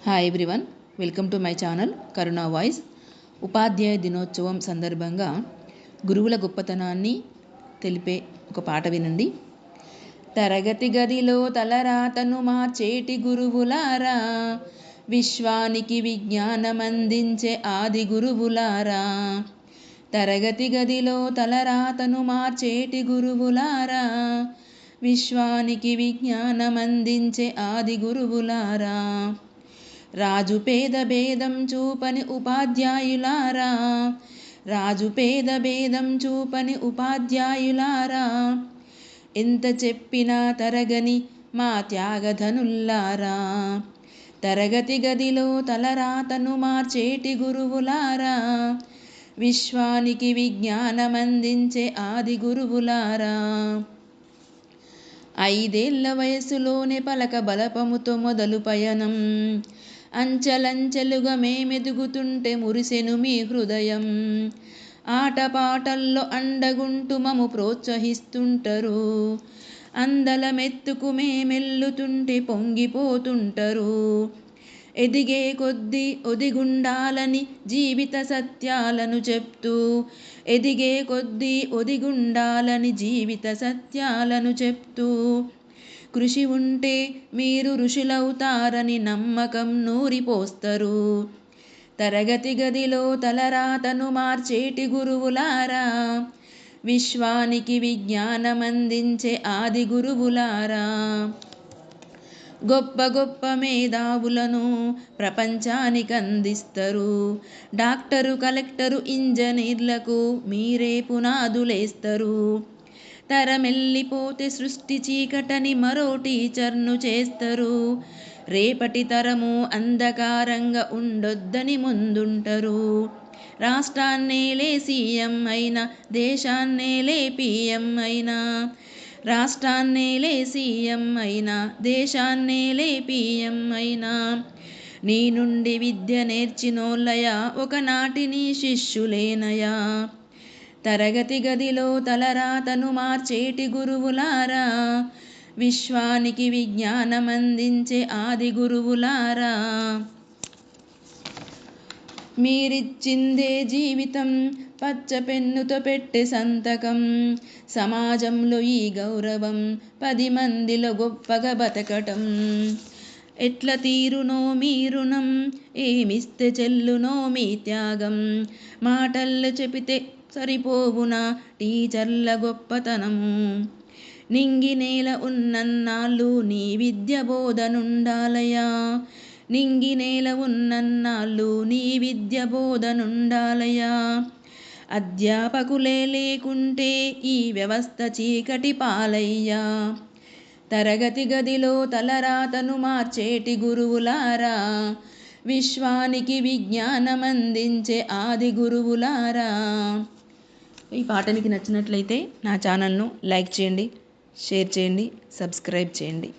Hi everyone, welcome to my channel Karuna voice. ఉపాధ్యాయ దినోత్సవం సందర్భంగా గురువుల గొప్పతనాన్ని తెలిపే ఒక పాట వినండి. తరగతి గదిలో తలరాతను మార్చేటి గురువులారా, విశ్వానికి విజ్ఞానమందించే ఆది గురువులారా. తరగతి గదిలో తలరాతను మార్చేటి గురువులారా, విశ్వానికి విజ్ఞానమందించే ఆది గురువులారా. రాజు పేద భేదం చూపని ఉపాధ్యాయులారా, రాజు పేద భేదం చూపని ఉపాధ్యాయులారా. ఎంత చెప్పినా తరగని మా త్యాగధనుల్లారా. తరగతి గదిలో తలరాతను మార్చేటి గురువులారా, విశ్వానికి విజ్ఞానమందించే ఆది గురువులారా. 5 ఏళ్ల వయసులోనే పలక బలపముతో మొదలు పయనం, అంచెలంచెలుగా మేమెదుగుతుంటే మురిసెను మీ హృదయం. ఆటపాటల్లో అండగుంటూ మము ప్రోత్సహిస్తుంటరు, అందలమెత్తుకు మేమెల్లుతుంటే పొంగిపోతుంటరు. ఎదిగే కొద్దీ ఒదిగుండాలని జీవిత సత్యాలను చెప్తూ, ఎదిగే కొద్దీ ఒదిగుండాలని జీవిత సత్యాలను చెప్తూ, కృషి ఉంటే మీరు ఋషులవుతారని నమ్మకం నూరిపోస్తరు. తరగతి గదిలో తలరాతను మార్చేటి గురువులారా, విశ్వానికి విజ్ఞానమందించే ఆది గురువులారా. గొప్ప గొప్ప మేధావులను ప్రపంచానికందిస్తరు, డాక్టరు, కలెక్టరు, ఇంజనీర్లకు మీరే పునాదులేస్తరు. తరమెల్లిపోతే సృష్టి చీకటని మరో టీచర్ను చేస్తరు, రేపటి తరము అంధకారంగా ఉండొద్దని ముందుంటరు. రాష్ట్రాన్నేలే సీఎం అయినా, దేశాన్నేలే పీఎం అయినా, రాష్ట్రాన్నేలే సీఎం అయినా, దేశాన్నేలే పీఎం అయినా. నీ నుండి విద్య నేర్చినోళ్ళయా, ఒకనాటి నీ శిష్యులేనయా. తరగతి గదిలో తలరాతను మార్చేటి గురువులారా, విశ్వానికి విజ్ఞానమందించే ఆది గురువులారా. మీరిచ్చిందే జీవితం, పచ్చ పెన్నుతో పెట్టే సంతకం, సమాజంలో ఈ గౌరవం, 10 మందిలో గొప్పగా బతకటం. ఎట్ల తీరునో మీ రుణం, ఏమిస్తే చెల్లునో మీ త్యాగం. మాటల్లో చెబితే సరిపోవునా టీచర్ల గొప్పతనము. నింగి నేల ఉన్నన్నాళ్ళు నీ విద్య బోధనుండాలయా, నింగి నేల ఉన్నన్నాళ్ళు నీ విద్య బోధనుండాలయా. అధ్యాపకులే లేకుంటే ఈ వ్యవస్థ చీకటి పాలయ్యా. తరగతి గదిలో తలరాతను మార్చేటి గురువులారా, విశ్వానికి విజ్ఞానమందించే ఆది గురువులారా. ఈ పాట మీకు నచ్చినట్లయితే నా ఛానల్ను లైక్ చేయండి, షేర్ చేయండి, సబ్స్క్రైబ్ చేయండి.